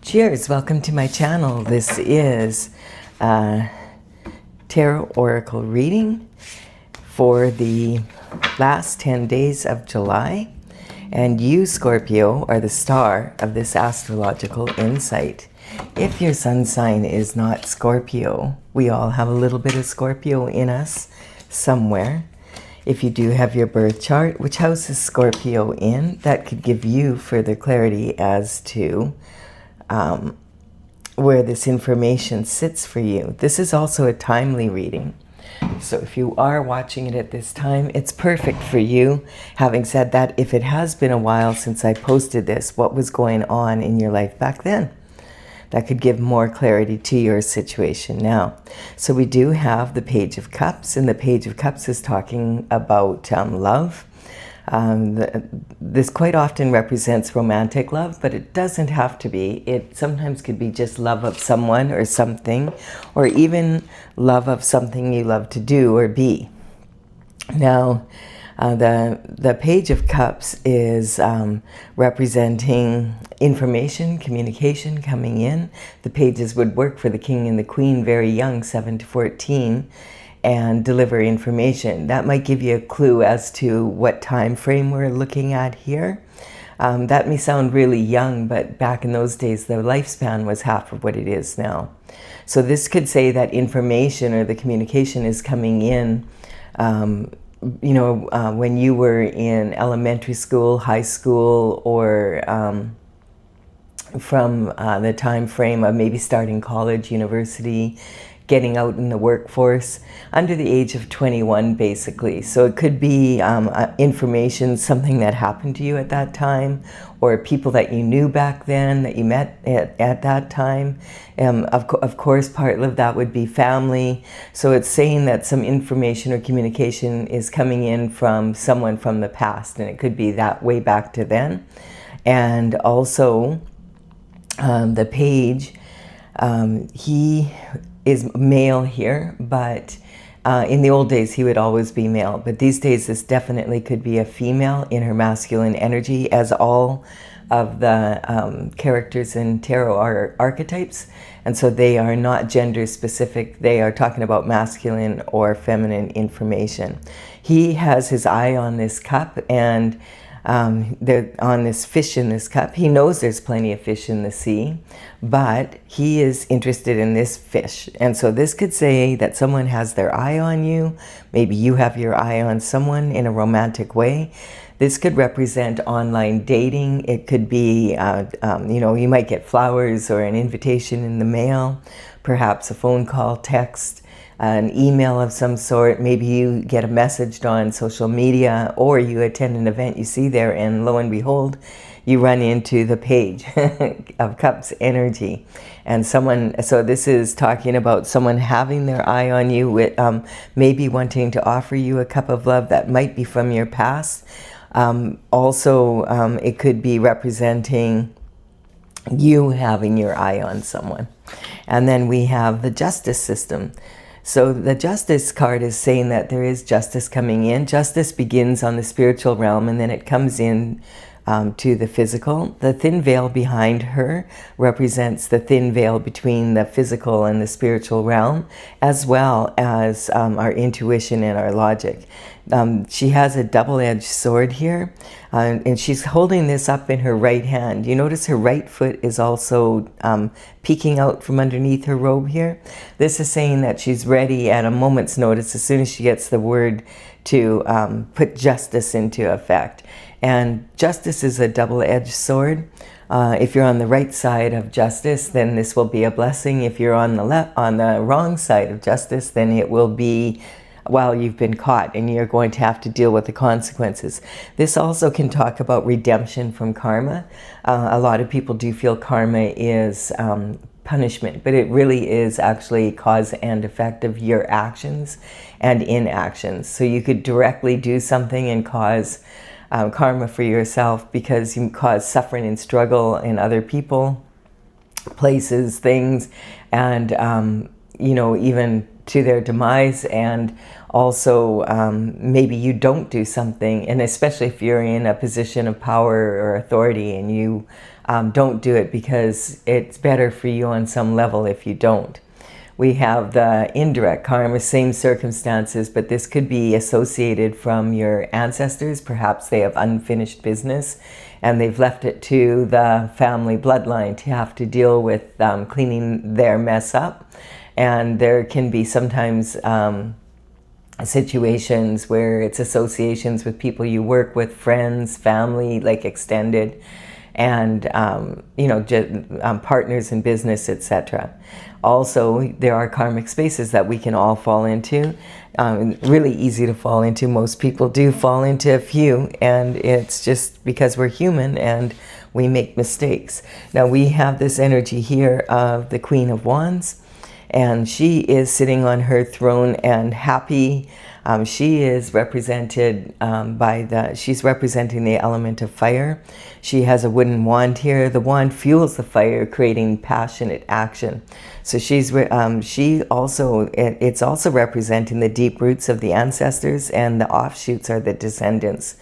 Cheers, welcome to my channel. This is a tarot oracle reading for the last 10 days of July. And you, Scorpio, are the star of this astrological insight. If your sun sign is not Scorpio, we all have a little bit of Scorpio in us somewhere. If you do have your birth chart, which house is Scorpio in, that could give you further clarity as to where this information sits for you. This is also a timely reading. So if you are watching it at this time, it's perfect for you. Having said that, if it has been a while since I posted this, what was going on in your life back then? That could give more clarity to your situation now. So we do have the Page of Cups, and the Page of Cups is talking about love. This quite often represents romantic love, but it doesn't have to be. It sometimes could be just love of someone or something, or even love of something you love to do or be. Now, the Page of Cups is representing information, communication coming in. The pages would work for the King and the Queen, very young, 7 to 14, and deliver information. That might give you a clue as to what time frame we're looking at here. That may sound really young, but back in those days, the lifespan was half of what it is now. So this could say that information or the communication is coming in when you were in elementary school, high school, or from the time frame of maybe starting college, university, getting out in the workforce, under the age of 21 basically. So it could be information, something that happened to you at that time, or people that you knew back then that you met at that time. Of course, part of that would be family. So it's saying that some information or communication is coming in from someone from the past, and it could be that way back to then. And also the page, he is male here, but in the old days he would always be male, but these days this definitely could be a female in her masculine energy, as all of the characters in tarot are archetypes, and so they are not gender specific. They are talking about masculine or feminine information. He has his eye on this cup, and on this fish in this cup. He knows there's plenty of fish in the sea, but he is interested in this fish. And so this could say that someone has their eye on you. Maybe you have your eye on someone in a romantic way. This could represent online dating. It could be, you might get flowers or an invitation in the mail, perhaps a phone call, text, an email of some sort. Maybe you get a message on social media, or you attend an event you see there, and lo and behold, you run into the Page of Cups energy. And so this is talking about someone having their eye on you, with maybe wanting to offer you a cup of love that might be from your past. It could be representing you having your eye on someone. And then we have the justice system. So the Justice card is saying that there is justice coming in. Justice begins on the spiritual realm, and then it comes in to the physical. The thin veil behind her represents the thin veil between the physical and the spiritual realm, as well as our intuition and our logic. She has a double-edged sword here, and she's holding this up in her right hand. You notice her right foot is also peeking out from underneath her robe here. This is saying that she's ready at a moment's notice, as soon as she gets the word, to put justice into effect. And justice is a double-edged sword. If you're on the right side of justice, then this will be a blessing. If you're on the wrong side of justice, then it will be, well, you've been caught and you're going to have to deal with the consequences. This also can talk about redemption from karma. A lot of people do feel karma is punishment, but it really is actually cause and effect of your actions and inactions. So you could directly do something and cause karma for yourself, because you cause suffering and struggle in other people, places, things, and even to their demise. And also maybe you don't do something, and especially if you're in a position of power or authority and you don't do it, because it's better for you on some level if you don't. We have the indirect karma, same circumstances, but this could be associated from your ancestors. Perhaps they have unfinished business and they've left it to the family bloodline to have to deal with cleaning their mess up. And there can be sometimes situations where it's associations with people you work with, friends, family, like extended, and partners in business, etc. Also, there are karmic spaces that we can all fall into. Really easy to fall into. Most people do fall into a few, and it's just because we're human and we make mistakes. Now we have this energy here of the Queen of Wands, and she is sitting on her throne and happy. She is represented she's representing the element of fire. She has a wooden wand here. The wand fuels the fire, creating passionate action. So it's also representing the deep roots of the ancestors, and the offshoots are the descendants.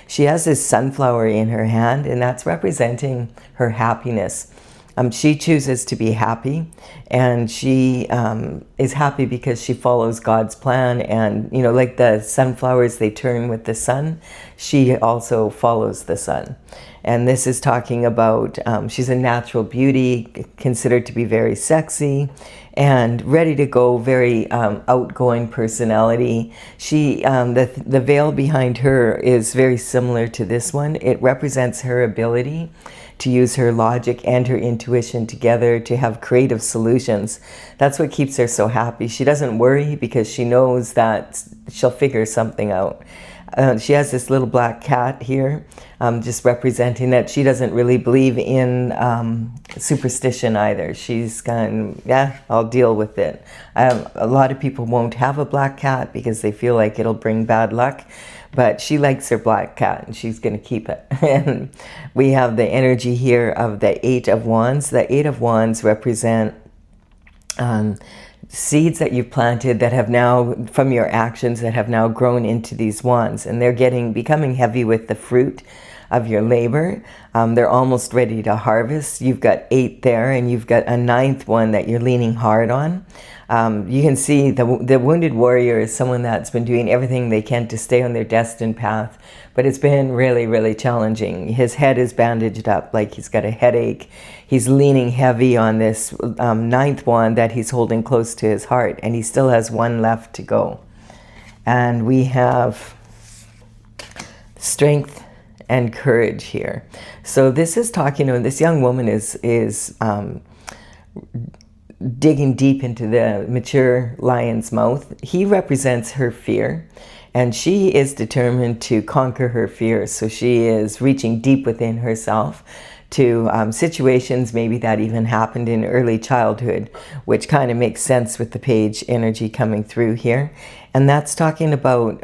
She has this sunflower in her hand, and that's representing her happiness. She chooses to be happy, and she is happy because she follows God's plan. And, like the sunflowers, they turn with the sun. She also follows the sun. And this is talking about, she's a natural beauty, considered to be very sexy and ready to go, very outgoing personality. The veil behind her is very similar to this one. It represents her ability to use her logic and her intuition together to have creative solutions. That's what keeps her so happy. She doesn't worry because she knows that she'll figure something out. She has this little black cat here, just representing that she doesn't really believe in superstition either. She's kind of, yeah, I'll deal with it. A lot of people won't have a black cat because they feel like it'll bring bad luck. But she likes her black cat and she's going to keep it. And we have the energy here of the Eight of Wands. The Eight of Wands represent seeds that you've planted that have now, from your actions, that have now grown into these wands. And they're becoming heavy with the fruit of your labor. They're almost ready to harvest. You've got 8 there, and you've got a 9th one that you're leaning hard on. You can see the wounded warrior is someone that's been doing everything they can to stay on their destined path, but it's been really, really challenging. His head is bandaged up, like he's got a headache. He's leaning heavy on this 9th one that he's holding close to his heart, and he still has 1 left to go. And we have strength and courage here. So this is talking to, this young woman is digging deep into the mature lion's mouth. He represents her fear, and she is determined to conquer her fears. So she is reaching deep within herself to situations maybe that even happened in early childhood, which kind of makes sense with the page energy coming through here. And that's talking about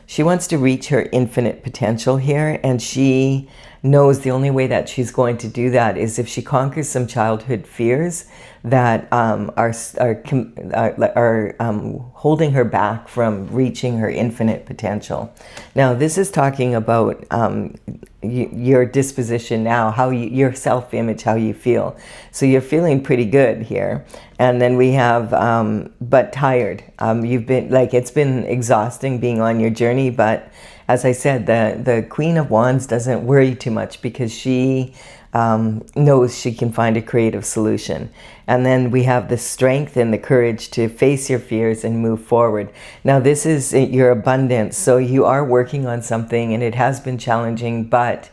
she wants to reach her infinite potential here, and she knows the only way that she's going to do that is if she conquers some childhood fears that are holding her back from reaching her infinite potential. Now, this is talking about your disposition now, your self-image, how you feel. So you're feeling pretty good here. And then we have, but tired. You've been, it's been exhausting being on your journey, but as I said, the Queen of Wands doesn't worry too much because she knows she can find a creative solution. And then we have the strength and the courage to face your fears and move forward. Now, this is your abundance. So you are working on something, and it has been challenging, but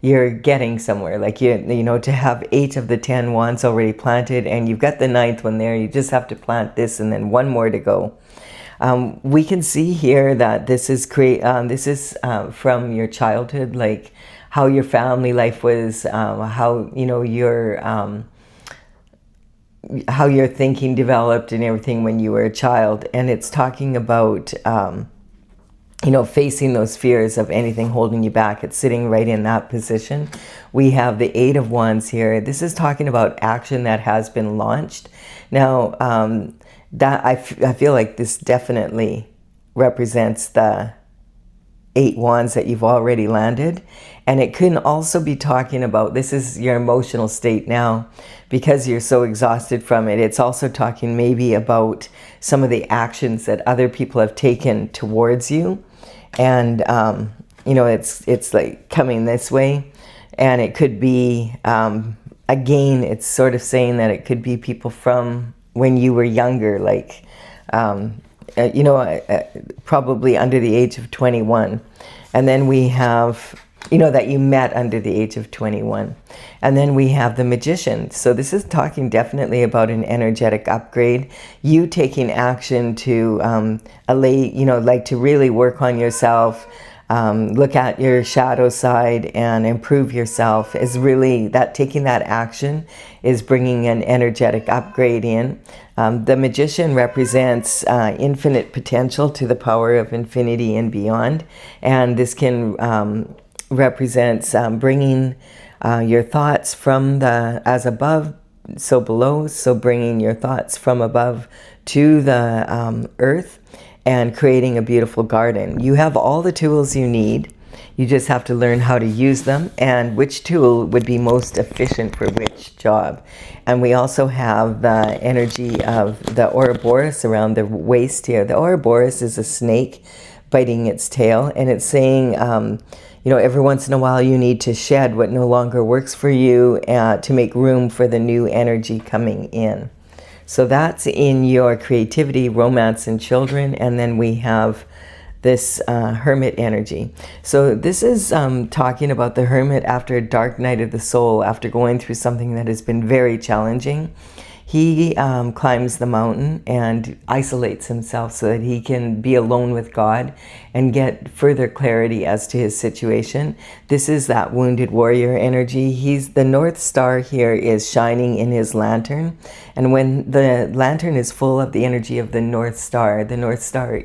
you're getting somewhere. To have 8 of the 10 wands already planted, and you've got the 9th one there. You just have to plant this and then 1 more to go. We can see here that this is from your childhood, like how your family life was, how your thinking developed and everything when you were a child. And it's talking about facing those fears of anything holding you back. It's sitting right in that position. We have the 8 of Wands here. This is talking about action that has been launched. Now, that I feel like this definitely represents the 8 wands that you've already landed. And it can also be talking about, this is your emotional state now, because you're so exhausted from it. It's also talking maybe about some of the actions that other people have taken towards you. And, you know, it's like coming this way. And it could be, again, it's sort of saying that it could be people from when you were younger, like, you know, probably under the age of 21. And then we have, you know, that you met under the age of 21. And then we have the Magician. So this is talking definitely about an energetic upgrade. You taking action to allay, you know, like to really work on yourself, look at your shadow side and improve yourself is really that taking that action is bringing an energetic upgrade in. The Magician represents infinite potential to the power of infinity and beyond. And this can represents bringing your thoughts from the as above, so below, so bringing your thoughts from above to the earth and creating a beautiful garden. You have all the tools you need. You just have to learn how to use them and which tool would be most efficient for which job. And we also have the energy of the Ouroboros around the waist here. The Ouroboros is a snake biting its tail, and it's saying, you know, every once in a while you need to shed what no longer works for you to make room for the new energy coming in. So that's in your creativity, romance, and children. And then we have this hermit energy. So this is talking about the hermit after a dark night of the soul, after going through something that has been very challenging. He climbs the mountain and isolates himself so that he can be alone with God and get further clarity as to his situation. This is that wounded warrior energy. The North Star here is shining in his lantern. And when the lantern is full of the energy of the North Star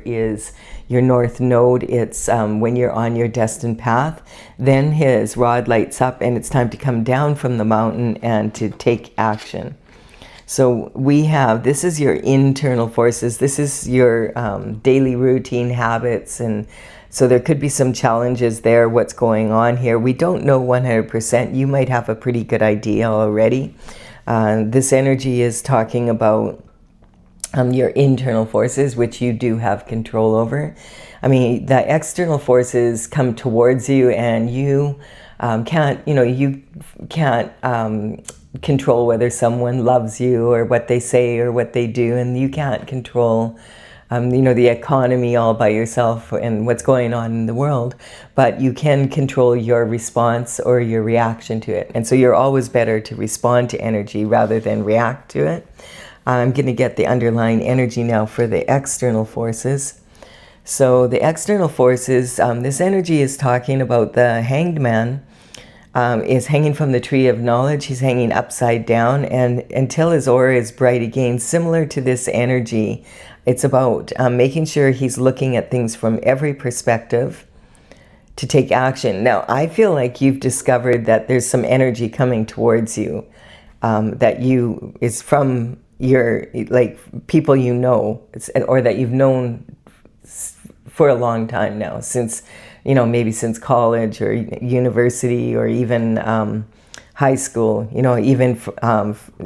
is your North Node. It's when you're on your destined path, then his rod lights up and it's time to come down from the mountain and to take action. So we have, this is your internal forces. This is your daily routine habits. And so there could be some challenges there, what's going on here. We don't know 100%. You might have a pretty good idea already. This energy is talking about your internal forces, which you do have control over. I mean, the external forces come towards you and you can't, you know, you can't control whether someone loves you or what they say or what they do, and you can't control you know, the economy all by yourself and what's going on in the world, but you can control your response or your reaction to it. And so you're always better to respond to energy rather than react to it. I'm going to get the underlying energy now for the external forces. So the external forces, this energy is talking about the Hanged Man. Is hanging from the tree of knowledge. He's hanging upside down, and until his aura is bright again, similar to this energy, it's about making sure he's looking at things from every perspective to take action. Now, I feel like you've discovered that there's some energy coming towards you that is from your, like, people you know, or that you've known for a long time now, since, you know, maybe since college or university or even high school, you know, even,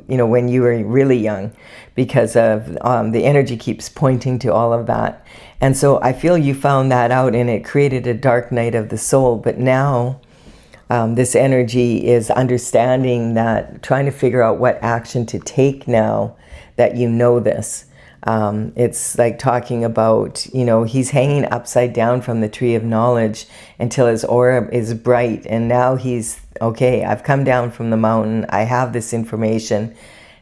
you know, when you were really young, because of the energy keeps pointing to all of that. And so I feel you found that out and it created a dark night of the soul. But now this energy is understanding that, trying to figure out what action to take now that you know this. It's like talking about, you know, he's hanging upside down from the tree of knowledge until his aura is bright. And now he's, okay, I've come down from the mountain. I have this information.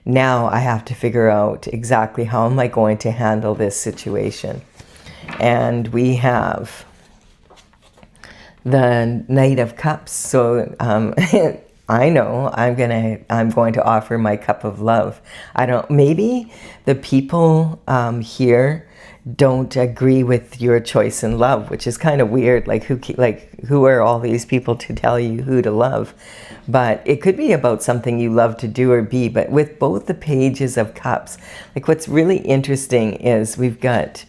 Now I have to figure out exactly how am I going to handle this situation. And we have the Knight of Cups. So I know I'm going to offer my cup of love. Maybe the people here don't agree with your choice in love, which is kind of weird. Like who are all these people to tell you who to love? But it could be about something you love to do or be. But with both the pages of cups, like what's really interesting is we've got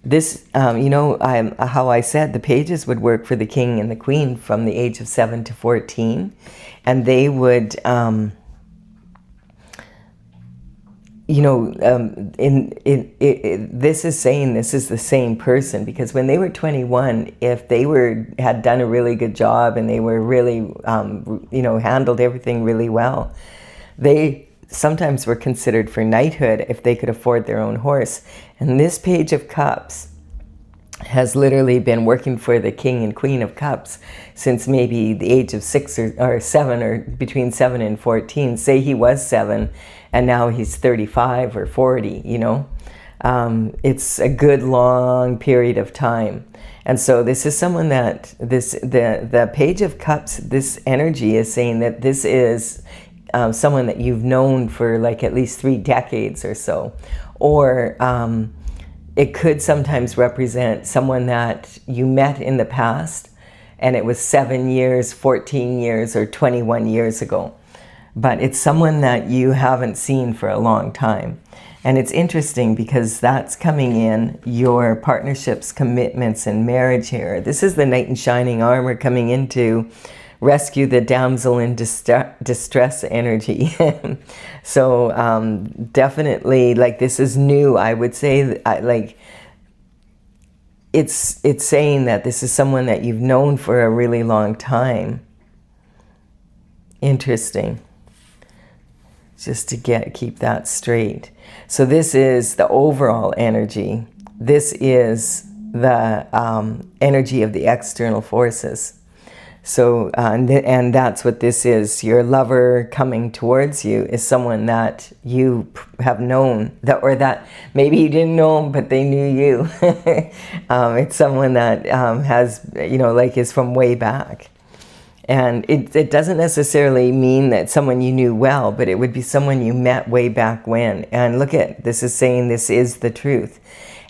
This, how I said the pages would work for the king and the queen from the age of 7 to 14. And they would, this is saying this is the same person, because when they were 21, if they had done a really good job and they were really, handled everything really well, they sometimes were considered for knighthood if they could afford their own horse. And this Page of Cups has literally been working for the King and Queen of Cups since maybe the age of 6 or 7, or between 7 and 14. Say he was 7 and now he's 35 or 40, It's a good long period of time. And so this is someone that, the Page of Cups, this energy is saying that this is someone that you've known for like at least 3 decades or so. Or it could sometimes represent someone that you met in the past and it was 7 years, 14 years, or 21 years ago. But it's someone that you haven't seen for a long time. And it's interesting because that's coming in your partnerships, commitments, and marriage here. This is the knight in shining armor coming into rescue the damsel in distress energy. So definitely, like, this is new. I would say, it's saying that this is someone that you've known for a really long time. Interesting. Just to keep that straight. So this is the overall energy. This is the energy of the external forces. So, and that's what this is. Your lover coming towards you is someone that you have known, or that maybe you didn't know them, but they knew you. It's someone that has, is from way back. And it doesn't necessarily mean that someone you knew well, but it would be someone you met way back when. And look at, this is saying this is the truth.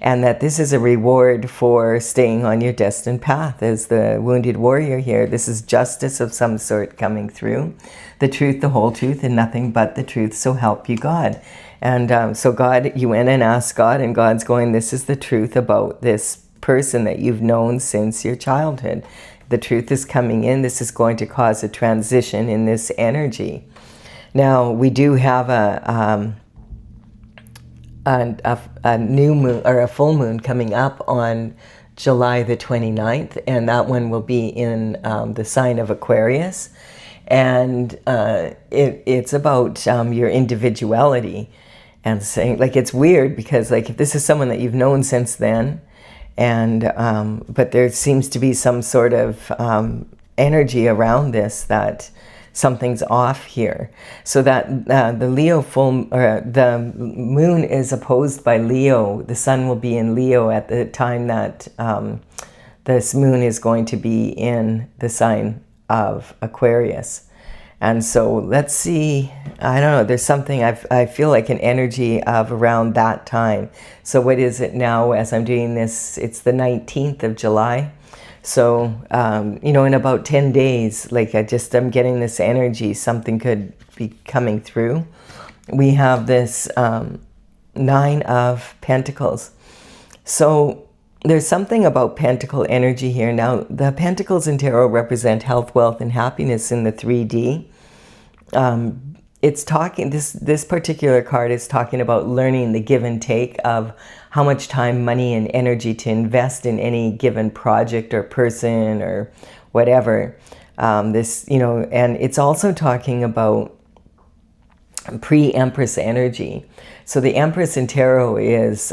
And that this is a reward for staying on your destined path. As the wounded warrior here, this is justice of some sort coming through. The truth, the whole truth, and nothing but the truth, so help you God. And so God, you went and asked God, and God's going, this is the truth about this person that you've known since your childhood. The truth is coming in. This is going to cause a transition in this energy. Now, we do have a new moon, or a full moon, coming up on July the 29th, and that one will be in the sign of Aquarius. And it's about your individuality. And saying, like, it's weird because, like, if this is someone that you've known since then, and but there seems to be some sort of energy around this that something's off here. So that the Leo the moon is opposed by Leo. The sun will be in Leo at the time that this moon is going to be in the sign of Aquarius. And so let's see, I don't know, there's something, I feel like an energy of around that time. So what is it now as I'm doing this? It's the 19th of July. So, in about 10 days, like I'm getting this energy, something could be coming through. We have this 9 of Pentacles. So there's something about Pentacle energy here. Now, the Pentacles in Tarot represent health, wealth, and happiness in the 3D. It's talking, this particular card is talking about learning the give and take of how much time, money, and energy to invest in any given project or person or whatever. And it's also talking about pre-Empress energy. So the Empress in Tarot is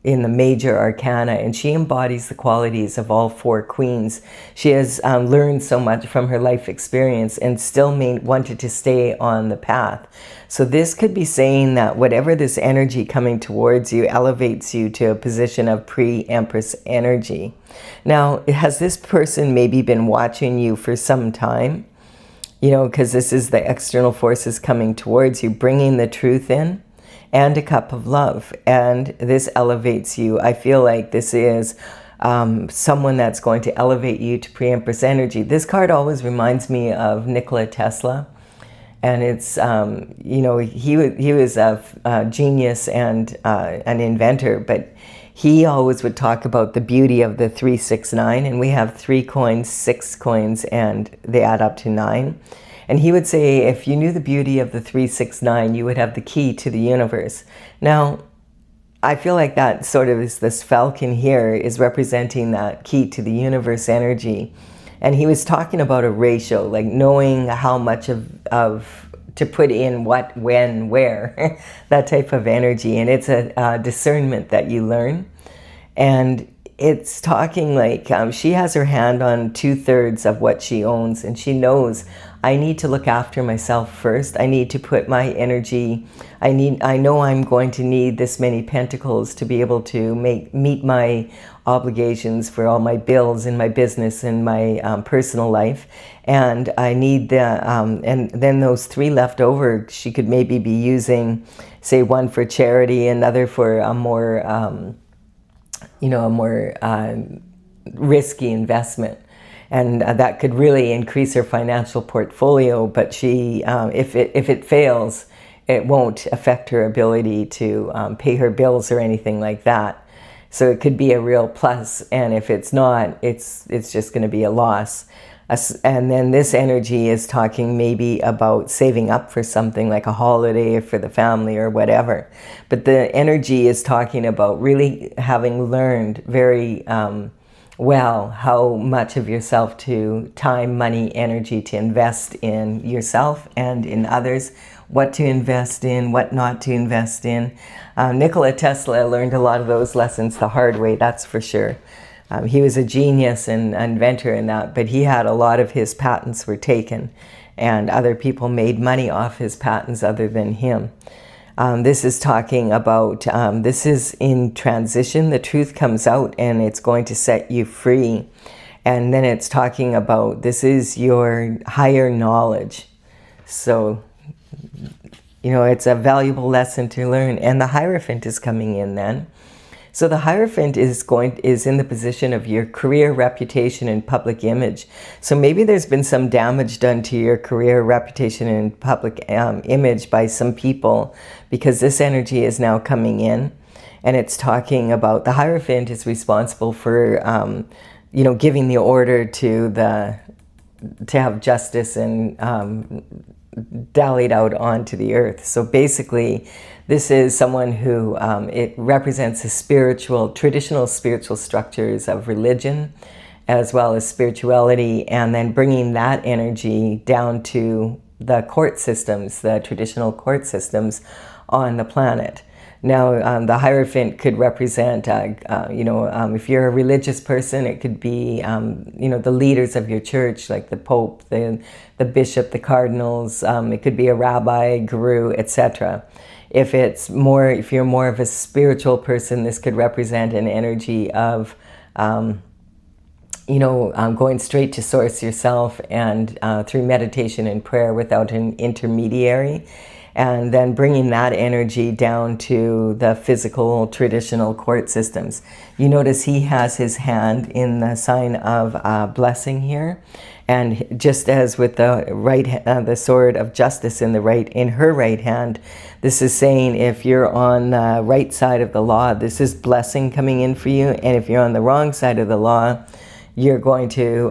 in the major arcana, and she embodies the qualities of all 4 queens. She has learned so much from her life experience and still wanted to stay on the path. So this could be saying that whatever this energy coming towards you elevates you to a position of pre-Empress energy. Now, has this person maybe been watching you for some time? Because this is the external forces coming towards you, bringing the truth in, and a cup of love. And this elevates you. I feel like this is someone that's going to elevate you to pre-Empress energy. This card always reminds me of Nikola Tesla. And it's, he was a genius and an inventor, but he always would talk about the beauty of the 369, and we have 3 coins, 6 coins, and they add up to 9. And he would say, if you knew the beauty of the 369, you would have the key to the universe. Now, I feel like that sort of is this falcon here is representing that key to the universe energy. And he was talking about a ratio, like knowing how much of to put in what, when, where, that type of energy. And it's a discernment that you learn. And it's talking like she has her hand on 2/3 of what she owns, and she knows, I need to look after myself first. I need to put my energy, I know I'm going to need this many pentacles to be able to meet my obligations for all my bills in my business and my personal life. And I need the, and then those 3 left over, she could maybe be using, say, one for charity, another for a more, risky investment. And that could really increase her financial portfolio. But she, if it fails, it won't affect her ability to pay her bills or anything like that. So it could be a real plus. And if it's not, it's just going to be a loss. And then this energy is talking maybe about saving up for something like a holiday or for the family or whatever. But the energy is talking about really having learned very well how much of yourself to time, money, energy to invest in yourself and in others, what to invest in, what not to invest in. Nikola Tesla learned a lot of those lessons the hard way, that's for sure. He was a genius and inventor in that, but he had a lot of his patents were taken, and other people made money off his patents other than him. This is talking about, this is in transition. The truth comes out and it's going to set you free. And then it's talking about, this is your higher knowledge. So, it's a valuable lesson to learn. And the Hierophant is coming in then. So the Hierophant is in the position of your career, reputation, and public image. So maybe there's been some damage done to your career, reputation, and public image by some people, because this energy is now coming in, and it's talking about the Hierophant is responsible for, giving the order to have justice and dallied out onto the earth. So basically, this is someone who, it represents the traditional spiritual structures of religion, as well as spirituality, and then bringing that energy down to the court systems, the traditional court systems on the planet. Now, the Hierophant could represent, if you're a religious person, it could be, the leaders of your church, like the Pope, the bishop, the cardinals. It could be a rabbi, guru, etc. If you're more of a spiritual person, this could represent an energy of, going straight to source yourself and through meditation and prayer without an intermediary. And then bringing that energy down to the physical, traditional court systems. You notice he has his hand in the sign of blessing here. And just as with the sword of justice in her right hand, this is saying if you're on the right side of the law, this is blessing coming in for you. And if you're on the wrong side of the law, you're going to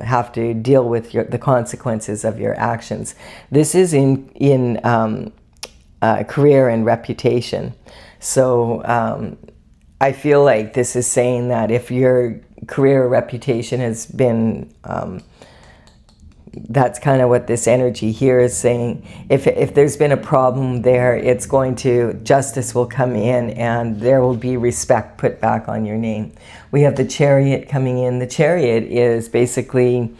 have to deal with the consequences of your actions. This is in career and reputation. So I feel like this is saying that if your career or reputation has been, that's kind of what this energy here is saying. If there's been a problem there, justice will come in and there will be respect put back on your name. We have the Chariot coming in. The Chariot is basically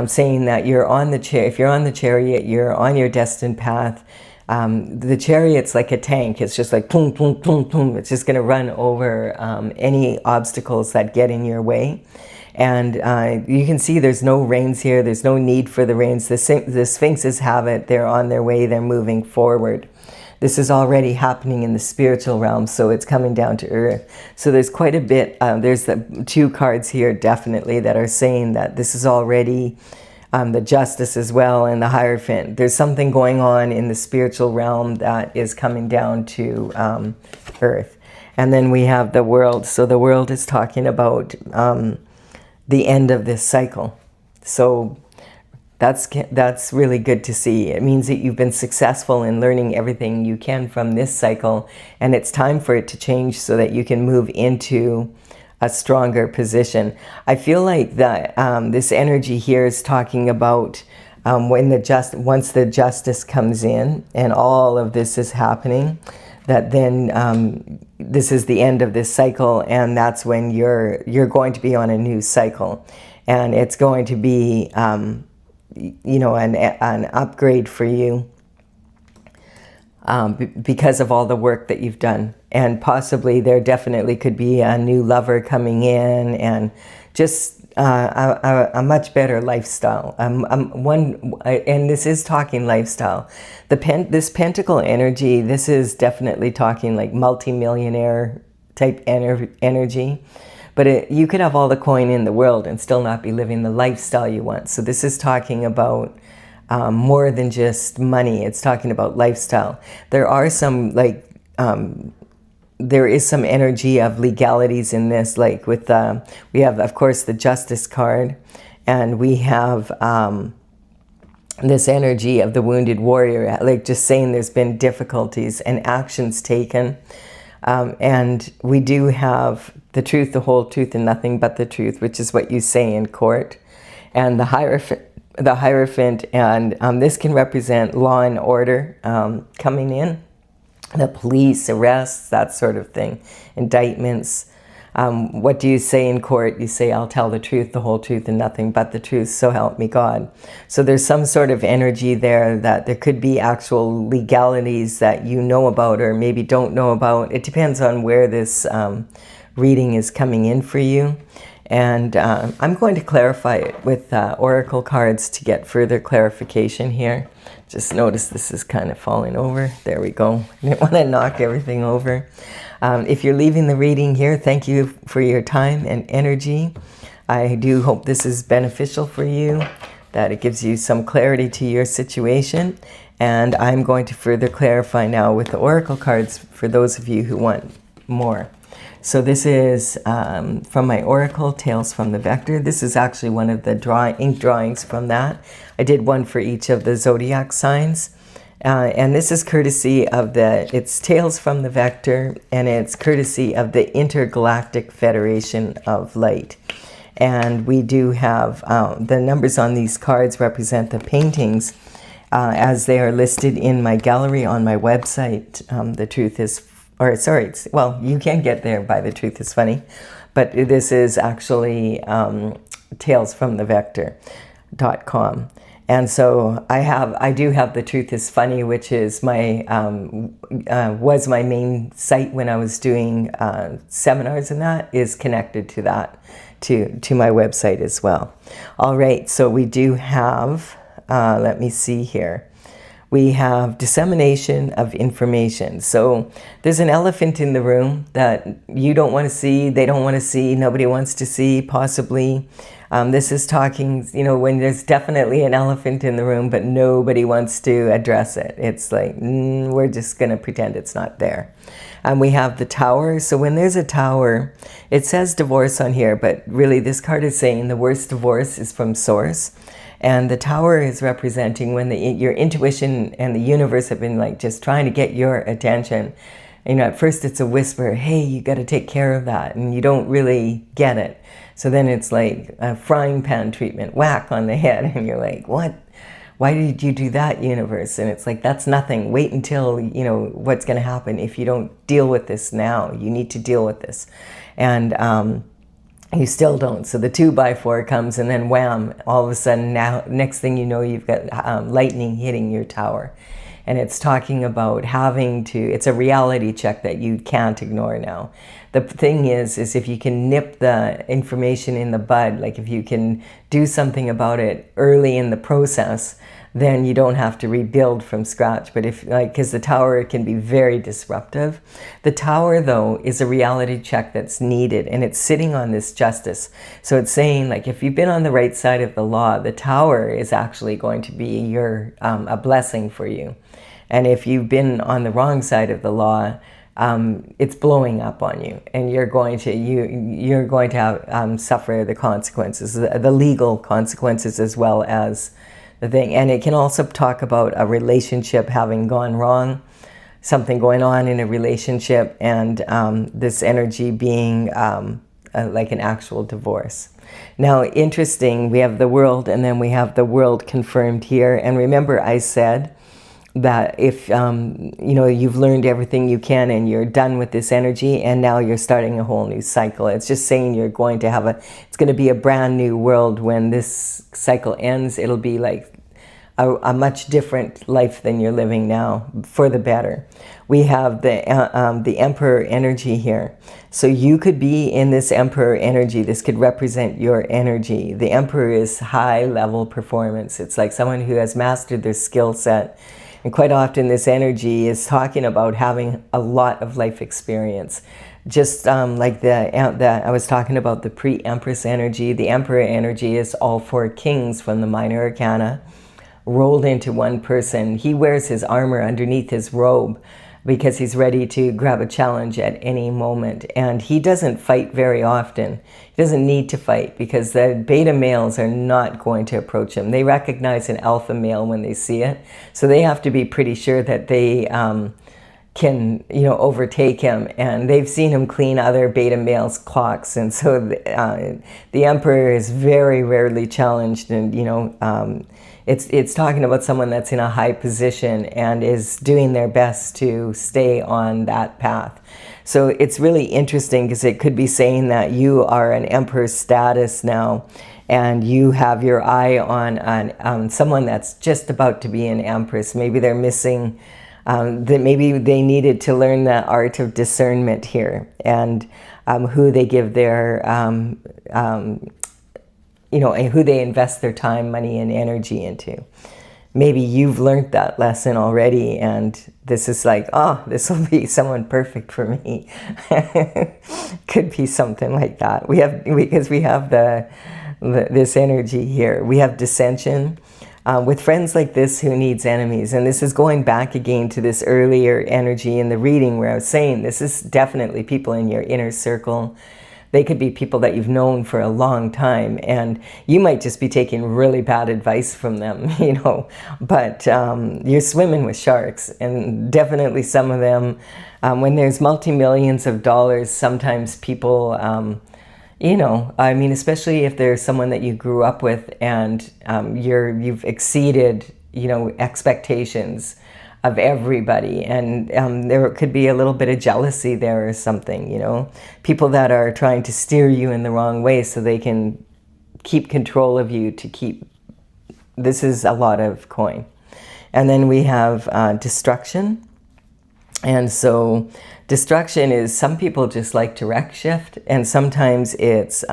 saying that if you're on the Chariot, you're on your destined path. The Chariot's like a tank. It's just like boom, boom, boom, boom. It's just going to run over any obstacles that get in your way. And you can see there's no reins here. There's no need for the reins. The Sphinxes have it. They're on their way. They're moving forward. This is already happening in the spiritual realm, so it's coming down to earth. So there's quite a bit. There's the 2 cards here definitely that are saying that this is already the Justice as well, and the Hierophant. There's something going on in the spiritual realm that is coming down to earth. And then we have the world. So the world is talking about the end of this cycle. So that's really good to see. It means that you've been successful in learning everything you can from this cycle, and it's time for it to change so that you can move into a stronger position. I feel like that this energy here is talking about once the justice comes in and all of this is happening, that then this is the end of this cycle, and that's when you're going to be on a new cycle, and it's going to be you know, an upgrade for you because of all the work that you've done. And possibly there definitely could be a new lover coming in, and just a much better lifestyle. And this is talking lifestyle. This pentacle energy, this is definitely talking like multi-millionaire type energy. But you could have all the coin in the world and still not be living the lifestyle you want. So this is talking about more than just money. It's talking about lifestyle. There are some there is some energy of legalities in this, like with we have, of course, the Justice card, and we have this energy of the wounded warrior, like just saying there's been difficulties and actions taken. And we do have the truth, the whole truth, and nothing but the truth, which is what you say in court. And the Hierophant, and this can represent law and order coming in, the police, arrests, that sort of thing, indictments. What do you say in court? You say, I'll tell the truth, the whole truth, and nothing but the truth, so help me God. So there's some sort of energy there that there could be actual legalities that you know about or maybe don't know about. It depends on where this reading is coming in for you. And I'm going to clarify it with oracle cards to get further clarification here. Just notice this is kind of falling over. There we go. I didn't want to knock everything over. If you're leaving the reading here, thank you for your time and energy. I do hope this is beneficial for you, that it gives you some clarity to your situation. And I'm going to further clarify now with the oracle cards for those of you who want more. So this is from my oracle, Tales from the Vector. This is actually one of the ink drawings from that. I did one for each of the zodiac signs. And this is courtesy of it's Tales from the Vector, and it's courtesy of the Intergalactic Federation of Light. And we do have the numbers on these cards represent the paintings as they are listed in my gallery on my website. Well, you can get there by TheTruthIsFunny, but this is actually talesfromthevector.com. And so I do have The Truth is Funny, which is was my main site when I was doing seminars, and that is connected to that, to my website as well. All right, so we do have, let me see here. We have dissemination of information. So there's an elephant in the room that you don't want to see, they don't want to see, nobody wants to see, possibly. This is talking, you know, when there's definitely an elephant in the room, but nobody wants to address it. It's like, we're just going to pretend it's not there. And we have the Tower. So when there's a tower, it says divorce on here, but really this card is saying the worst divorce is from source. And the Tower is representing when your intuition and the universe have been like just trying to get your attention. You know, at first it's a whisper, hey, you got to take care of that. And you don't really get it. So then it's like a frying pan treatment, whack on the head. And you're like, what? Why did you do that, universe? And it's like, that's nothing. Wait until, you know, what's going to happen if you don't deal with this now. You need to deal with this. And you still don't. So the 2x4 comes, and then wham, all of a sudden now, next thing you know, you've got lightning hitting your tower. And it's talking about it's a reality check that you can't ignore now. The thing is if you can nip the information in the bud, like if you can do something about it early in the process, then you don't have to rebuild from scratch. But because the Tower can be very disruptive. The Tower, though, is a reality check that's needed, and it's sitting on this justice. So it's saying, like, if you've been on the right side of the law, the Tower is actually going to be a blessing for you. And if you've been on the wrong side of the law, it's blowing up on you, and you're going to have, suffer the consequences, the legal consequences, as well as the thing. And it can also talk about a relationship having gone wrong, something going on in a relationship, and this energy being like an actual divorce. Now, interesting, we have the world, and then we have the world confirmed here. And remember, I said that if you've learned everything you can and you're done with this energy, and now you're starting a whole new cycle. It's just saying you're going to it's going to be a brand new world when this cycle ends. It'll be like a much different life than you're living now, for the better. We have the Emperor energy here. So you could be in this Emperor energy. This could represent your energy. The Emperor is high level performance. It's like someone who has mastered their skill set. And quite often this energy is talking about having a lot of life experience. Just like I was talking about the pre-Empress energy. The Emperor energy is all four kings from the Minor Arcana rolled into one person. He wears his armor underneath his robe because he's ready to grab a challenge at any moment. And he doesn't fight very often. He doesn't need to fight because the beta males are not going to approach him. They recognize an alpha male when they see it. So they have to be pretty sure that they can overtake him, and they've seen him clean other beta males' clocks. And so the Emperor is very rarely challenged, and it's talking about someone that's in a high position and is doing their best to stay on that path. So it's really interesting because it could be saying that you are an Emperor status now, and you have your eye on someone that's just about to be an Empress. Maybe they're missing, that maybe they needed to learn the art of discernment here, and who they give their and who they invest their time, money, and energy into. Maybe you've learned that lesson already, and this is like, oh, this will be someone perfect for me. Could be something like that. Because we have this energy here. We have dissension. With friends like this, who needs enemies? And this is going back again to this earlier energy in the reading where I was saying this is definitely people in your inner circle. They could be people that you've known for a long time, and you might just be taking really bad advice from them, but you're swimming with sharks. And definitely some of them, when there's multi-millions of dollars, sometimes people, especially if there's someone that you grew up with and you've exceeded, expectations of everybody, and there could be a little bit of jealousy there or something, people that are trying to steer you in the wrong way so they can keep control of you this is a lot of coin. And then we have destruction. And so destruction is, some people just like to wreck shift, and sometimes it's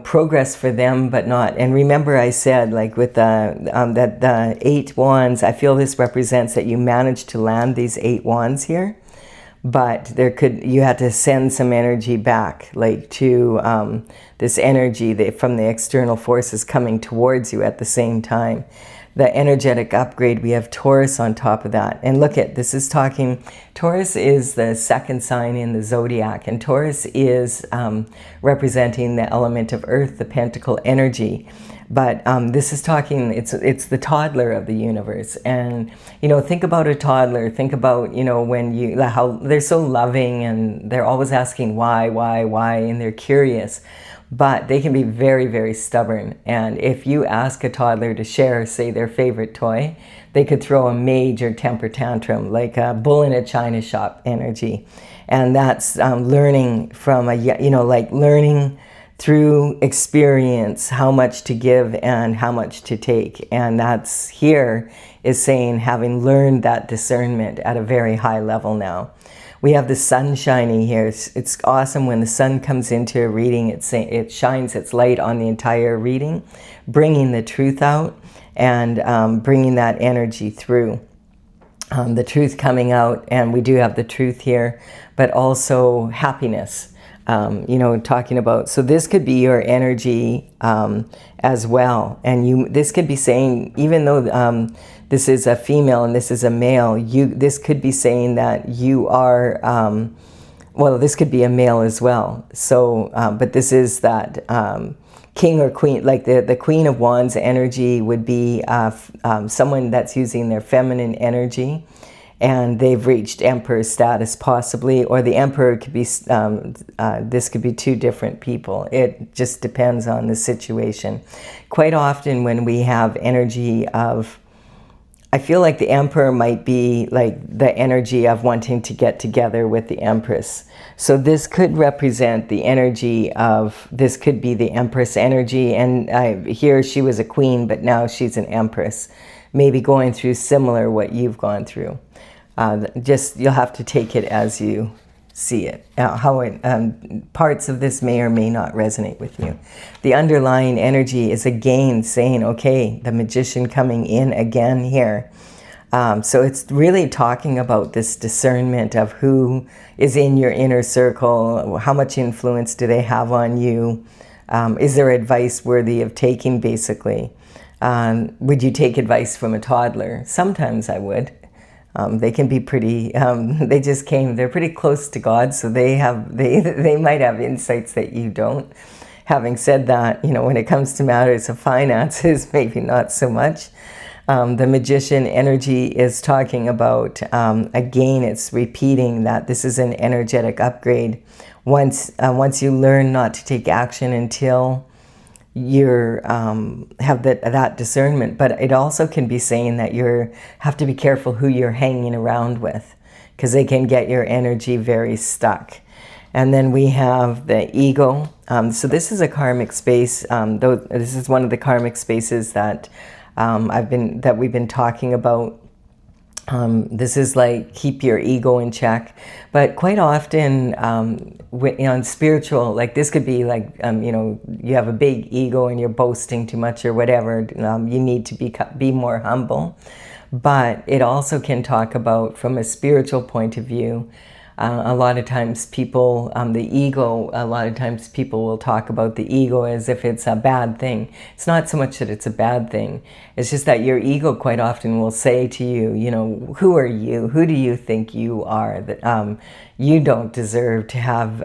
progress for them, but not. And remember, I said, like with the 8 wands, I feel this represents that you managed to land these 8 wands here, but you had to send some energy back, like to this energy from the external forces coming towards you at the same time. The energetic upgrade, we have Taurus on top of that. And look at, this is talking, Taurus is the second sign in the zodiac, and Taurus is representing the element of earth, the pentacle energy. But this is talking, it's the toddler of the universe. And, think about a toddler. Think about, how they're so loving and they're always asking why, and they're curious. But they can be very, very stubborn. And if you ask a toddler to share, say, their favorite toy, they could throw a major temper tantrum, like a bull in a china shop energy. And that's learning from learning through experience how much to give and how much to take. And that's here is saying, having learned that discernment at a very high level now. We have the sun shining here. It's awesome when the sun comes into a reading. It shines its light on the entire reading, bringing the truth out and bringing that energy through. The truth coming out, and we do have the truth here, but also happiness. you know, talking about, so this could be your energy as well. And this could be saying, even though this is a female and this is a male, this could be saying that you are, well, this could be a male as well. So, but this is that king or queen, like the Queen of Wands energy would be someone that's using their feminine energy, and they've reached emperor status possibly, or the emperor could be, this could be two different people. It just depends on the situation. Quite often when we have energy of, I feel like the emperor might be like the energy of wanting to get together with the empress. So this could represent the energy of, this could be the empress energy, and here she was a queen, but now she's an empress, maybe going through similar what you've gone through. Just, you'll have to take it as you see it. Parts of this may or may not resonate with you. The underlying energy is again saying, okay, the magician coming in again here. So it's really talking about this discernment of who is in your inner circle, how much influence do they have on you, is there advice worthy of taking, basically. Would you take advice from a toddler? Sometimes I would. They can be pretty, they're pretty close to God, so they might have insights that you don't. Having said that, you know, when it comes to matters of finances, maybe not so much. The magician energy is talking about, again, it's repeating that this is an energetic upgrade. Once you learn not to take action until you have that discernment, but it also can be saying that you have to be careful who you're hanging around with, because they can get your energy very stuck. And then we have the ego. So this is a karmic space. This is one of the karmic spaces that we've been talking about. This is like, keep your ego in check. But quite often, on spiritual, like this could be like, you know, you have a big ego and you're boasting too much or whatever. You need to be more humble. But it also can talk about, from a spiritual point of view, a lot of times people, the ego, a lot of times people will talk about the ego as if it's a bad thing. It's not so much that it's a bad thing. It's just that your ego quite often will say to you, you know, who are you? Who do you think you are? That you don't deserve to have,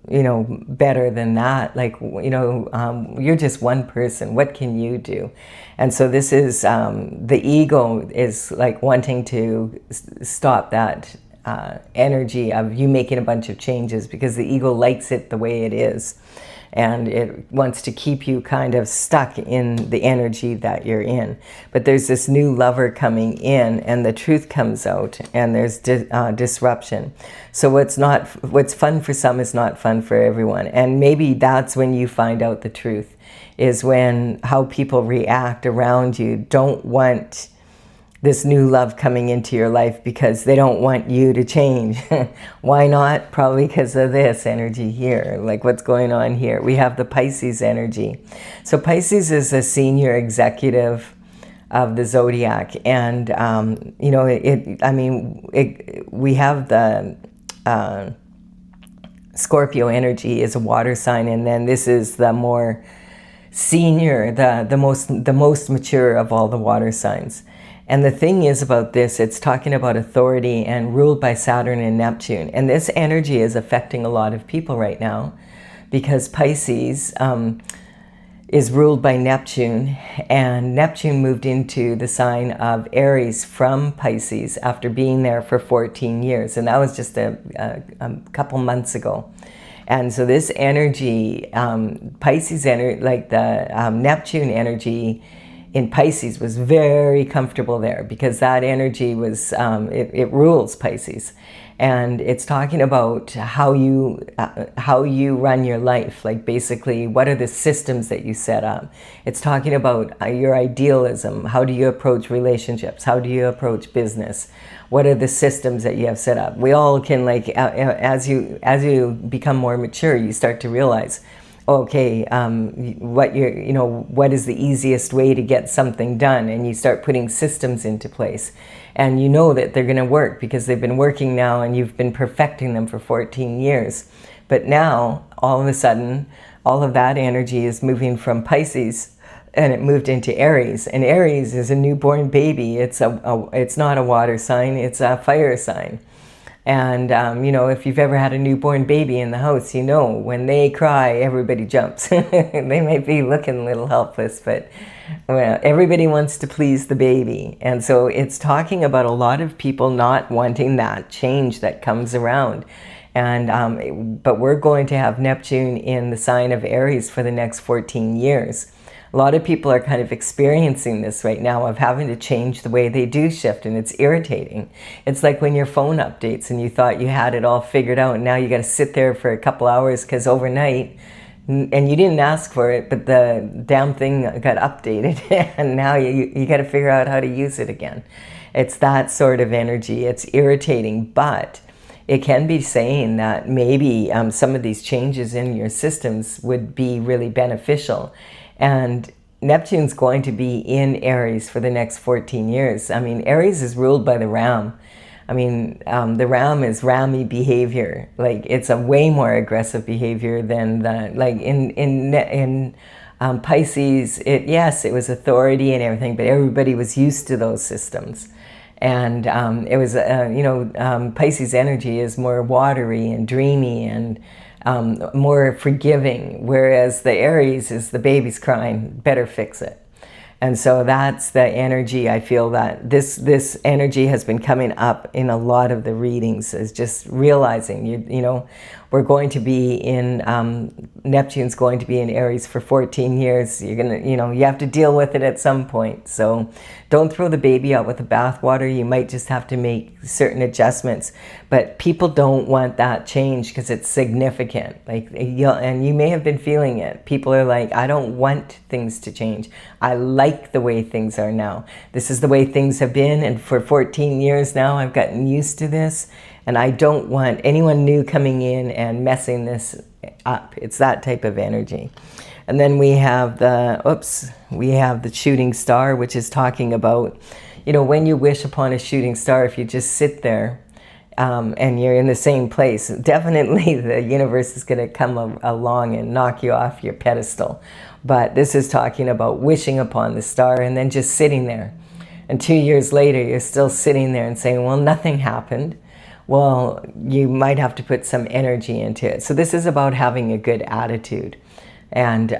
you know, better than that. Like, you know, you're just one person. What can you do? And so this is, the ego is like wanting to stop that energy of you making a bunch of changes, because the ego likes it the way it is, and it wants to keep you kind of stuck in the energy that you're in. But there's this new lover coming in, and the truth comes out, and there's disruption. So what's fun for some is not fun for everyone, and maybe that's when you find out the truth, is when how people react around you don't want this new love coming into your life, because they don't want you to change. Why not? Probably because of this energy here, like what's going on here. We have the Pisces energy. So Pisces is a senior executive of the zodiac, and you know, we have the Scorpio energy is a water sign, and then this is the more senior, the most mature of all the water signs. And the thing is about this, it's talking about authority and ruled by Saturn and Neptune. And this energy is affecting a lot of people right now, because Pisces is ruled by Neptune, and Neptune moved into the sign of Aries from Pisces after being there for 14 years. And that was just a couple months ago. And so this energy, Pisces energy, like the Neptune energy in Pisces, was very comfortable there, because that energy was, it rules Pisces. And it's talking about how you run your life, like basically what are the systems that you set up. It's talking about your idealism. How do you approach relationships? How do you approach business? What are the systems that you have set up? We all can, like, as you become more mature, you start to realize, okay, what is the easiest way to get something done, and you start putting systems into place, and you know that they're going to work because they've been working now, and you've been perfecting them for 14 years. But now, all of a sudden, all of that energy is moving from Pisces, and it moved into Aries. And Aries is a newborn baby. It's not a water sign, it's a fire sign. And, you know, if you've ever had a newborn baby in the house, you know, when they cry, everybody jumps. They might be looking a little helpless, but well, everybody wants to please the baby. And so it's talking about a lot of people not wanting that change that comes around. And, but we're going to have Neptune in the sign of Aries for the next 14 years. A lot of people are kind of experiencing this right now of having to change the way they do shift, and it's irritating. It's like when your phone updates and you thought you had it all figured out, and now you got to sit there for a couple hours because overnight, and you didn't ask for it, but the damn thing got updated, and now you got to figure out how to use it again. It's that sort of energy. It's irritating, but it can be saying that maybe some of these changes in your systems would be really beneficial. And Neptune's going to be in Aries for the next 14 years. I mean, Aries is ruled by the Ram. I mean, the Ram is Rammy behavior. Like, it's a way more aggressive behavior than the, like in Pisces, yes, it was authority and everything, but everybody was used to those systems. And it was, you know, Pisces energy is more watery and dreamy and more forgiving, whereas the Aries is the baby's crying, better fix it. And so that's the energy. I feel that this energy has been coming up in a lot of the readings, is just realizing, you know, we're going to be in, Neptune's going to be in Aries for 14 years. You're going to, you know, you have to deal with it at some point. So don't throw the baby out with the bathwater. You might just have to make certain adjustments. But people don't want that change because it's significant. Like, and you may have been feeling it. People are like, I don't want things to change. I like the way things are now. This is the way things have been. And for 14 years now, I've gotten used to this. And I don't want anyone new coming in and messing this up. It's that type of energy. And then we have the shooting star, which is talking about, you know, when you wish upon a shooting star, if you just sit there and you're in the same place, definitely the universe is going to come along and knock you off your pedestal. But this is talking about wishing upon the star and then just sitting there. And 2 years later, you're still sitting there and saying, well, nothing happened. Well, you might have to put some energy into it. So this is about having a good attitude. And,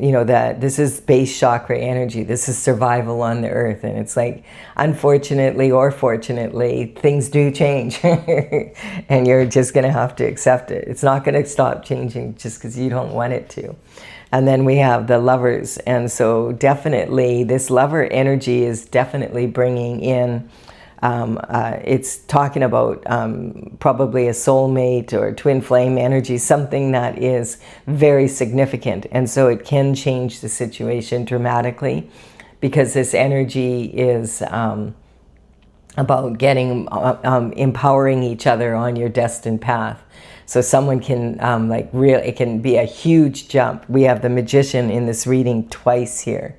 you know, that this is base chakra energy. This is survival on the earth. And it's like, unfortunately or fortunately, things do change. And you're just going to have to accept it. It's not going to stop changing just because you don't want it to. And then we have the lovers. And so definitely this lover energy is definitely bringing in, it's talking about probably a soulmate or twin flame energy, something that is very significant. And so it can change the situation dramatically, because this energy is about getting, empowering each other on your destined path. So someone can, it can be a huge jump. We have the Magician in this reading twice here.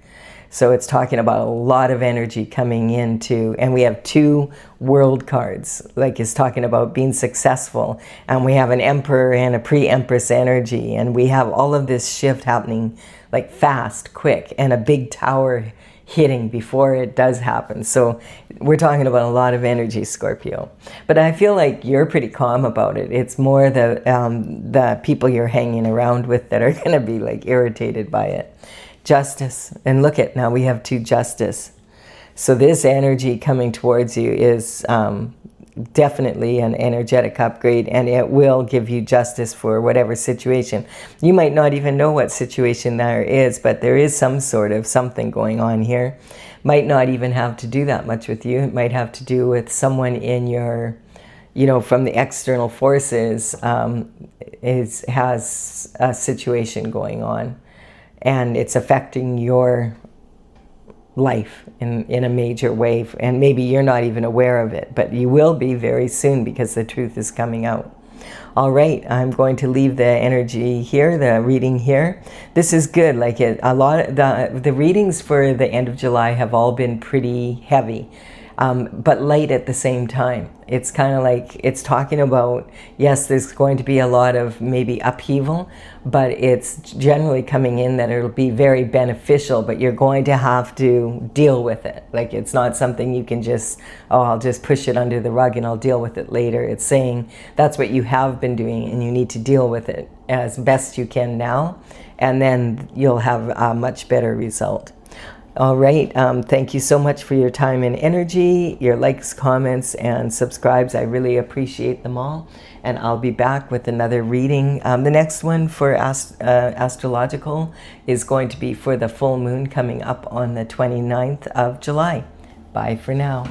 So it's talking about a lot of energy coming into, and we have 2 world cards, like it's talking about being successful. And we have an Emperor and a pre-Empress energy. And we have all of this shift happening like fast, quick, and a big tower hitting before it does happen. So we're talking about a lot of energy, Scorpio. But I feel like you're pretty calm about it. It's more the people you're hanging around with that are going to be like irritated by it. Justice. And look at, now we have 2 Justice. So this energy coming towards you is definitely an energetic upgrade, and it will give you justice for whatever situation. You might not even know what situation there is, but there is some sort of something going on here. Might not even have to do that much with you. It might have to do with someone in your, you know, from the external forces, has a situation going on. And it's affecting your life in a major way. And maybe you're not even aware of it, but you will be very soon, because the truth is coming out. All right, I'm going to leave the energy here, the reading here. This is good. Like a lot of the readings for the end of July have all been pretty heavy. but light at the same time. It's kind of like, it's talking about, yes, there's going to be a lot of maybe upheaval, but it's generally coming in that it'll be very beneficial, but you're going to have to deal with it. Like, it's not something you can just, oh, I'll just push it under the rug and I'll deal with it later. It's saying that's what you have been doing and you need to deal with it as best you can now, and then you'll have a much better result. All right, thank you so much for your time and energy, your likes, comments, and subscribes. I really appreciate them all. And I'll be back with another reading. The next one for astrological is going to be for the full moon coming up on the 29th of July. Bye for now.